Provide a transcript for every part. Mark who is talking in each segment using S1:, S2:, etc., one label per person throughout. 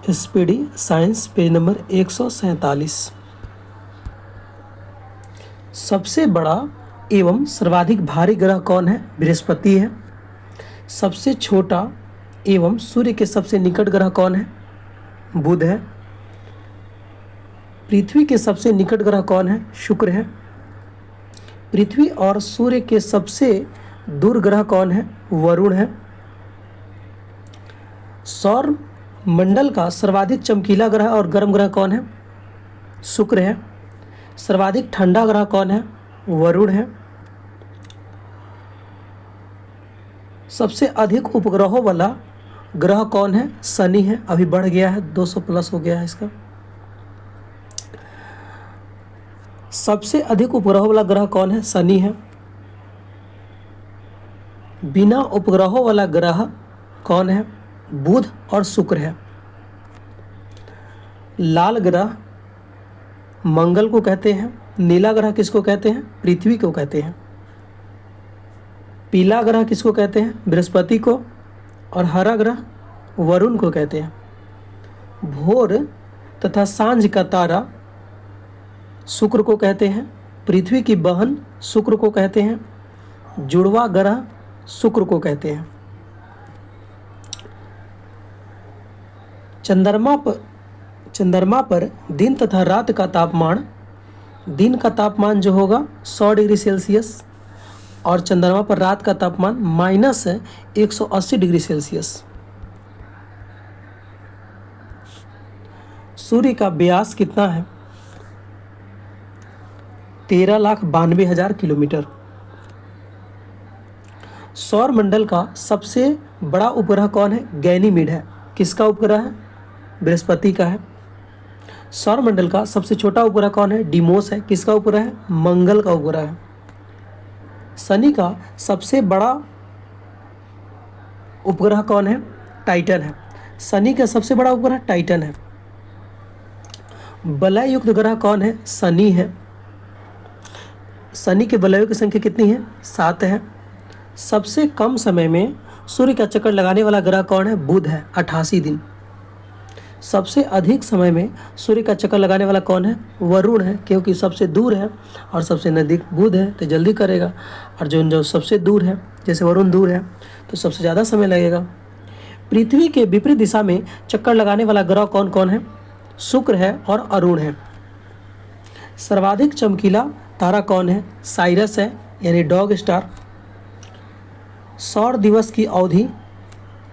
S1: Speedy science page number 147। सबसे बड़ा एवं सर्वाधिक भारी ग्रह कौन है? बृहस्पति है। सबसे छोटा एवं सूर्य के सबसे निकट ग्रह कौन है? बुध है। पृथ्वी के सबसे निकट ग्रह कौन है? शुक्र है। पृथ्वी और सूर्य के सबसे दूर ग्रह कौन है? वरुण है। सौर मंडल का सर्वाधिक चमकीला ग्रह और गर्म ग्रह कौन है? शुक्र है। सर्वाधिक ठंडा ग्रह कौन है? वरुण है। सबसे अधिक उपग्रहों वाला ग्रह कौन है? शनि है। अभी बढ़ गया है, 200 प्लस हो गया है इसका। सबसे अधिक उपग्रहों वाला ग्रह कौन है? शनि है। बिना उपग्रहों वाला ग्रह कौन है? बुध और शुक्र है। लाल ग्रह मंगल को कहते हैं। नीला ग्रह किसको कहते हैं? पृथ्वी को कहते हैं। पीला ग्रह किसको कहते हैं? बृहस्पति को। और हरा ग्रह वरुण को कहते हैं। भोर तथा सांझ का तारा शुक्र को कहते हैं। पृथ्वी की बहन शुक्र को कहते हैं। जुड़वा ग्रह शुक्र को कहते हैं। चंद्रमा पर दिन तथा रात का तापमान, दिन का तापमान जो होगा 100 डिग्री सेल्सियस और चंद्रमा पर रात का तापमान -180 डिग्री सेल्सियस। सूर्य का व्यास कितना है? 13,92,000 किलोमीटर। सौर मंडल का सबसे बड़ा उपग्रह कौन है? गैनीमीड है। किसका उपग्रह है? बृहस्पति का है। सौर मंडल का सबसे छोटा उपग्रह कौन है? डिमोस है। किसका उपग्रह है? मंगल का उपग्रह है। शनि का सबसे बड़ा उपग्रह कौन है? टाइटन है। शनि का सबसे बड़ा उपग्रह टाइटन है। वलय युक्त ग्रह कौन है? शनि है। शनि के वलयों की संख्या कितनी है? 7 है। सबसे कम समय में सूर्य का चक्कर लगाने वाला ग्रह कौन है? बुध है, 88 दिन। सबसे अधिक समय में सूर्य का चक्कर लगाने वाला कौन है? वरुण है, क्योंकि सबसे दूर है और सबसे नज़दीक बुध है तो जल्दी करेगा। और जो सबसे दूर है, जैसे वरुण दूर है तो सबसे ज़्यादा समय लगेगा। पृथ्वी के विपरीत दिशा में चक्कर लगाने वाला ग्रह कौन कौन है? शुक्र है और अरुण है। सर्वाधिक चमकीला तारा कौन है? साइरस है, यानी डॉग स्टार। सौर दिवस की अवधि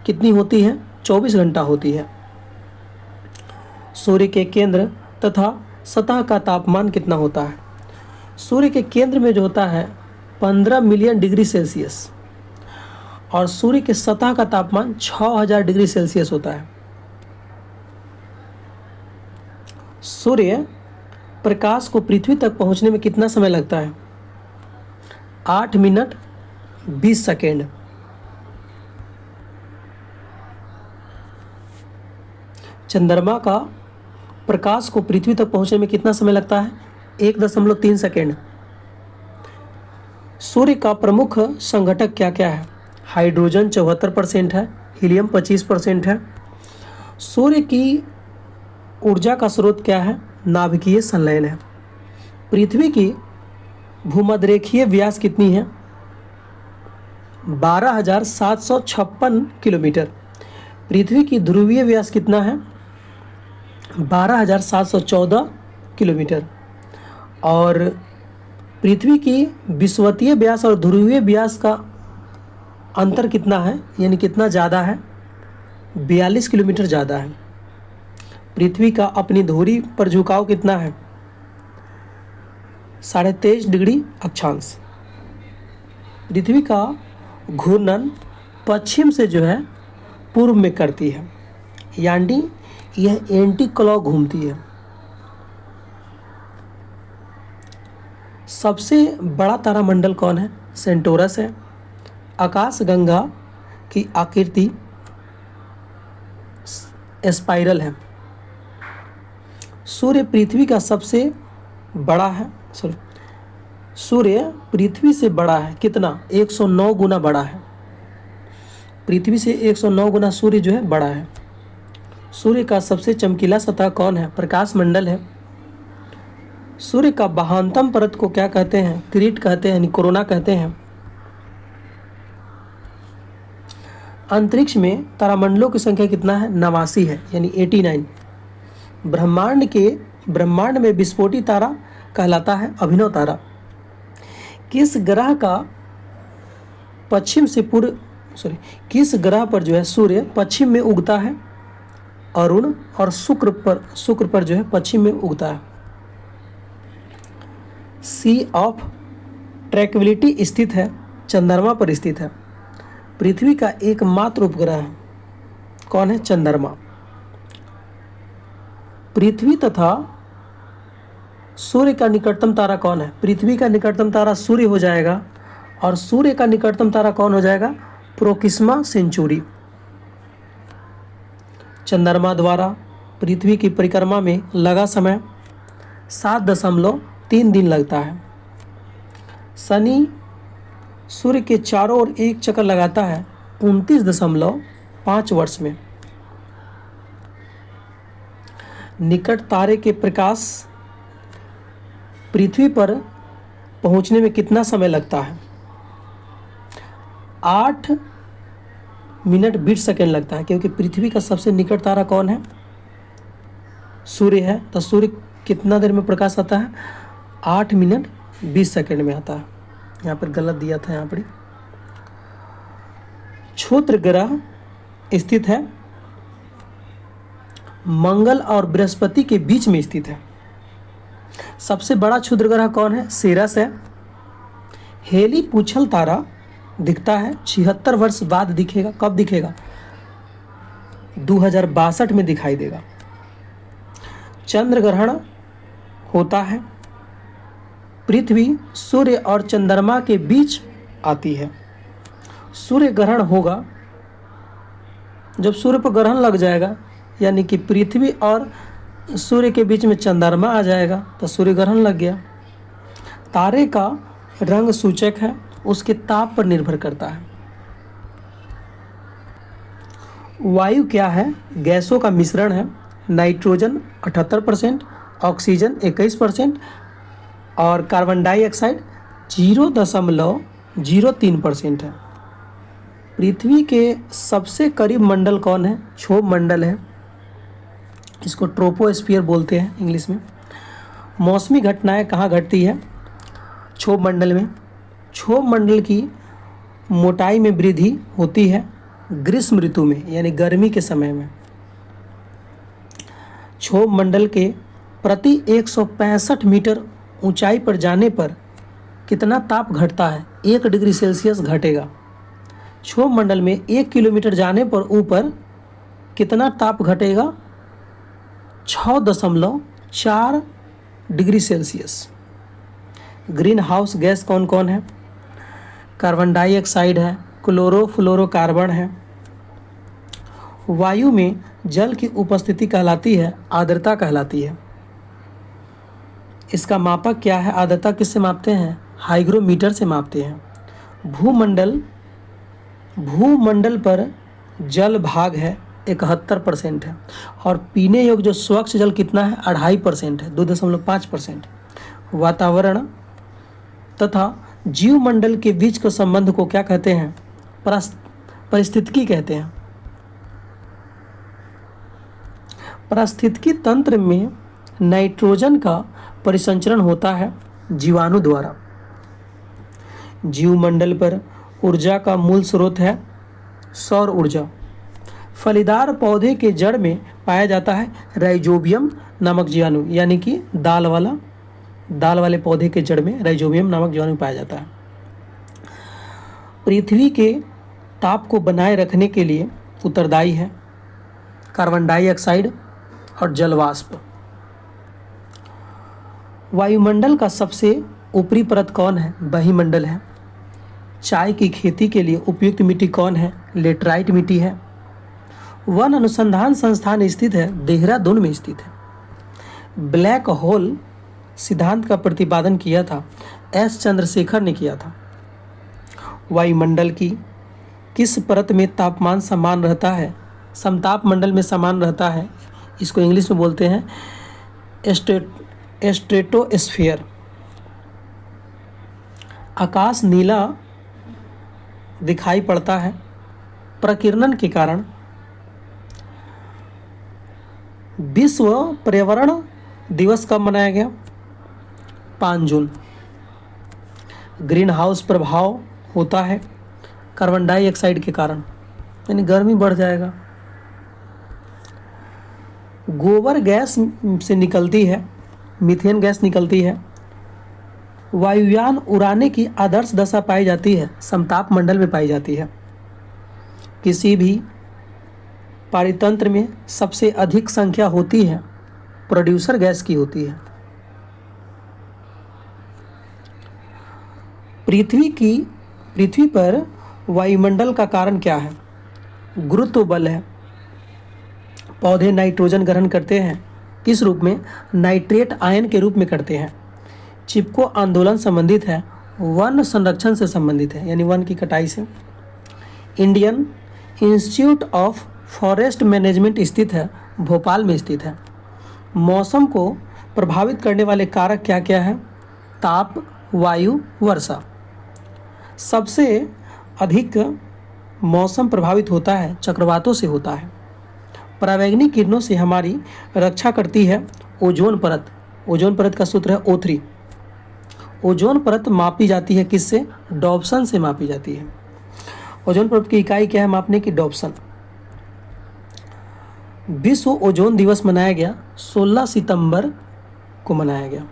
S1: कितनी होती है? 24 घंटा होती है। सूर्य के केंद्र तथा सतह का तापमान कितना होता है? सूर्य के केंद्र में जो होता है 15 मिलियन डिग्री सेल्सियस और सूर्य के सतह का तापमान 6000 डिग्री सेल्सियस होता है। सूर्य प्रकाश को पृथ्वी तक पहुंचने में कितना समय लगता है? 8 मिनट 20 सेकेंड। चंद्रमा का प्रकाश को पृथ्वी तक पहुंचने में कितना समय लगता है? 1.3 सेकेंड। सूर्य का प्रमुख संघटक क्या क्या है? हाइड्रोजन 74% है, हीलियम 25% है। सूर्य की ऊर्जा का स्रोत क्या है? नाभिकीय संलयन है। पृथ्वी की भूमध्यरेखीय व्यास कितनी है? 12,756 किलोमीटर। पृथ्वी की ध्रुवीय व्यास कितना है? 12,714 किलोमीटर। और पृथ्वी की विषुवतीय व्यास और ध्रुवीय व्यास का अंतर कितना है, यानी कितना ज़्यादा है? 42 किलोमीटर ज़्यादा है। पृथ्वी का अपनी धुरी पर झुकाव कितना है? 23.5 डिग्री अक्षांश। पृथ्वी का घूर्णन पश्चिम से जो है पूर्व में करती है, यानी यह एंटी क्लॉक घूमती है। सबसे बड़ा तारामंडल कौन है? सेंटोरस है। आकाशगंगा की आकृति स्पाइरल है। सूर्य पृथ्वी का सबसे बड़ा है, सूर्य पृथ्वी से बड़ा है कितना? 109 गुना बड़ा है। पृथ्वी से 109 गुना सूर्य जो है बड़ा है। सूर्य का सबसे चमकीला सतह कौन है? प्रकाश मंडल है। सूर्य का बाह्यतम परत को क्या कहते हैं? क्रीट कहते हैं, यानी कोरोना कहते हैं। अंतरिक्ष में तारामंडलों की संख्या कितना है? 89 है, यानी 89। ब्रह्मांड में विस्फोटी तारा कहलाता है अभिनव तारा। किस ग्रह पर जो है सूर्य पश्चिम में उगता है? अरुण। और शुक्र पर जो है पश्चिम में उगता है। सी ऑफ ट्रैक्विलिटी स्थित है, चंद्रमा पर स्थित है। पृथ्वी का एकमात्र उपग्रह है, कौन है? चंद्रमा। पृथ्वी तथा सूर्य का निकटतम तारा कौन है? पृथ्वी का निकटतम तारा सूर्य हो जाएगा, और सूर्य का निकटतम तारा कौन हो जाएगा? Proxima Centauri. चंद्रमा द्वारा पृथ्वी की परिक्रमा में लगा समय 7.3 दिन लगता है। शनि सूर्य के चारों ओर एक चक्कर लगाता है 29.5 वर्ष में। निकट तारे के प्रकाश पृथ्वी पर पहुंचने में कितना समय लगता है? 8 मिनट 20 सेकेंड लगता है, क्योंकि पृथ्वी का सबसे निकट तारा कौन है? सूर्य है। तो सूर्य कितना देर में प्रकाश आता है? 8 मिनट 20 सेकेंड में आता है। यहाँ पर गलत दिया था, यहाँ पर क्षुद्र ग्रह स्थित है, मंगल और बृहस्पति के बीच में स्थित है। सबसे बड़ा क्षुद्र ग्रह कौन है? सेरस है। हेली पूछल तारा दिखता है 76 वर्ष बाद दिखेगा। कब दिखेगा? 2062 में दिखाई देगा। चंद्र ग्रहण होता है, पृथ्वी सूर्य और चंद्रमा के बीच आती है। सूर्य ग्रहण होगा जब सूर्य पर ग्रहण लग जाएगा, यानी कि पृथ्वी और सूर्य के बीच में चंद्रमा आ जाएगा, तो सूर्य ग्रहण लग गया। तारे का रंग सूचक है, उसके ताप पर निर्भर करता है। वायु क्या है? गैसों का मिश्रण है। नाइट्रोजन 78%, ऑक्सीजन 21% और कार्बन डाइऑक्साइड 0.03% है। पृथ्वी के सबसे करीब मंडल कौन है? क्षोभ मंडल है, इसको ट्रोपोस्फियर बोलते हैं इंग्लिश में। मौसमी घटनाएं कहाँ घटती है? क्षोभ मंडल में। क्षोभ मंडल की मोटाई में वृद्धि होती है ग्रीष्म ऋतु में, यानी गर्मी के समय में। क्षोभ मंडल के प्रति 165 मीटर ऊंचाई पर जाने पर कितना ताप घटता है? 1 डिग्री सेल्सियस घटेगा। क्षोभ मंडल में 1 किलोमीटर जाने पर ऊपर कितना ताप घटेगा? 6.4 degree Celsius. Green house gas कौन कौन है? कार्बन डाइऑक्साइड है, क्लोरोफ्लोरोकार्बन है। वायु में जल की उपस्थिति कहलाती है आर्द्रता कहलाती है। इसका मापक क्या है? आर्द्रता किससे मापते हैं? हाइग्रोमीटर से मापते हैं। भूमंडल पर जल भाग है 71% है, और पीने योग्य जो स्वच्छ जल कितना है? 2.5% है, 2.5%। वातावरण तथा जीवमंडल के बीच के संबंध को क्या कहते हैं? पारिस्थितिकी कहते हैं। पारिस्थितिकी तंत्र में नाइट्रोजन का परिसंचरण होता है जीवाणु द्वारा। जीवमंडल पर ऊर्जा का मूल स्रोत है सौर ऊर्जा। फलीदार पौधे के जड़ में पाया जाता है राइजोबियम नामक जीवाणु, यानी कि दाल वाले पौधे के जड़ में राइजोबियम नामक जीवाणु पाया जाता है। पृथ्वी के ताप को बनाए रखने के लिए उत्तरदायी है कार्बन डाइऑक्साइड और जलवाष्प। वायुमंडल का सबसे ऊपरी परत कौन है? बहिमंडल है। चाय की खेती के लिए उपयुक्त मिट्टी कौन है? लेटराइट मिट्टी है। वन अनुसंधान संस्थान स्थित है देहरादून में स्थित है। ब्लैक होल सिद्धांत का प्रतिपादन किया था एस चंद्रशेखर ने किया था। वायुमंडल की किस परत में तापमान समान रहता है? समताप मंडल में समान रहता है, इसको इंग्लिश में बोलते हैं स्ट्रेटोस्फीयर। आकाश नीला दिखाई पड़ता है प्रकीर्णन के कारण। विश्व पर्यावरण दिवस कब मनाया गया? 5 जून। ग्रीन हाउस प्रभाव होता है कार्बन डाइऑक्साइड के कारण, यानी गर्मी बढ़ जाएगा। गोबर गैस से निकलती है, मीथेन गैस निकलती है। वायुयान उड़ाने की आदर्श दशा पाई जाती है, समताप मंडल में पाई जाती है। किसी भी पारितंत्र में सबसे अधिक संख्या होती है प्रोड्यूसर गैस की होती है। पृथ्वी पर वायुमंडल का कारण क्या है? गुरुत्व बल है। पौधे नाइट्रोजन ग्रहण करते हैं, किस रूप में? नाइट्रेट आयन के रूप में करते हैं। चिपको आंदोलन संबंधित है, वन संरक्षण से संबंधित है, यानी वन की कटाई से। Indian institute of forest management स्थित है, भोपाल में स्थित है। मौसम को प्रभावित करने वाले कारक क्या क्या है? ताप, वायु, वर्षा। सबसे अधिक मौसम प्रभावित होता है चक्रवातों से होता है। परावैंगनिक किरणों से हमारी रक्षा करती है ओजोन परत। ओजोन परत का सूत्र है O3। ओजोन परत मापी जाती है किससे? डॉप्सन से मापी जाती है। ओजोन परत की इकाई क्या है मापने की? डॉप्सन। विश्व ओजोन दिवस मनाया गया 16 सितंबर को मनाया गया,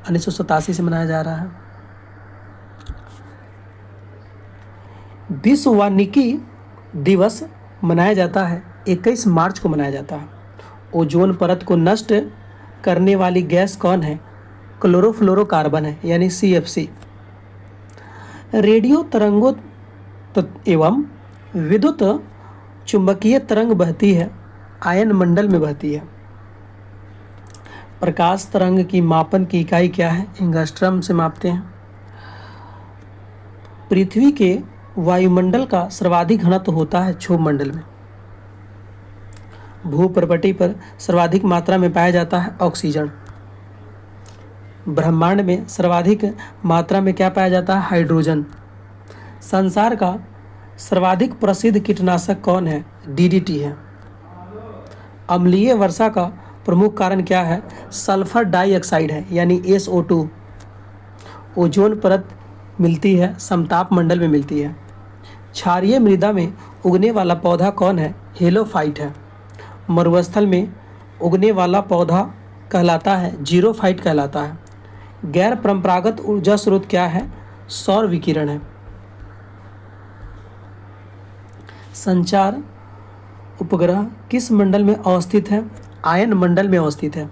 S1: 1987 से मनाया जा रहा है। विश्व वानिकी दिवस मनाया जाता है 21 मार्च को मनाया जाता है। ओजोन परत को नष्ट करने वाली गैस कौन है? क्लोरोफ्लोरोकार्बन है, यानी CFC। रेडियो तरंगों एवं विद्युत चुंबकीय तरंग बहती है, आयन मंडल में बहती है। प्रकाश तरंग की मापन की इकाई क्या है? एंगस्ट्रम से मापते हैं। पृथ्वी के वायुमंडल का सर्वाधिक घनत्व होता है क्षोभ मंडल में। भूपर्पटी पर सर्वाधिक मात्रा में पाया जाता है ऑक्सीजन। ब्रह्मांड में सर्वाधिक मात्रा में क्या पाया जाता है? हाइड्रोजन। संसार का सर्वाधिक प्रसिद्ध कीटनाशक कौन है? DDT है। अम्लीय वर्षा का प्रमुख कारण क्या है? सल्फर डाइऑक्साइड है, यानी SO2। ओजोन परत मिलती है समताप मंडल में मिलती है। क्षारीय मृदा में उगने वाला पौधा कौन है? हेलोफाइट है। मरुस्थल में उगने वाला पौधा कहलाता है जीरोफाइट कहलाता है। गैर परंपरागत ऊर्जा स्रोत क्या है? सौर विकिरण है। संचार उपग्रह किस मंडल में अवस्थित है? आयन मंडल में अवस्थित है।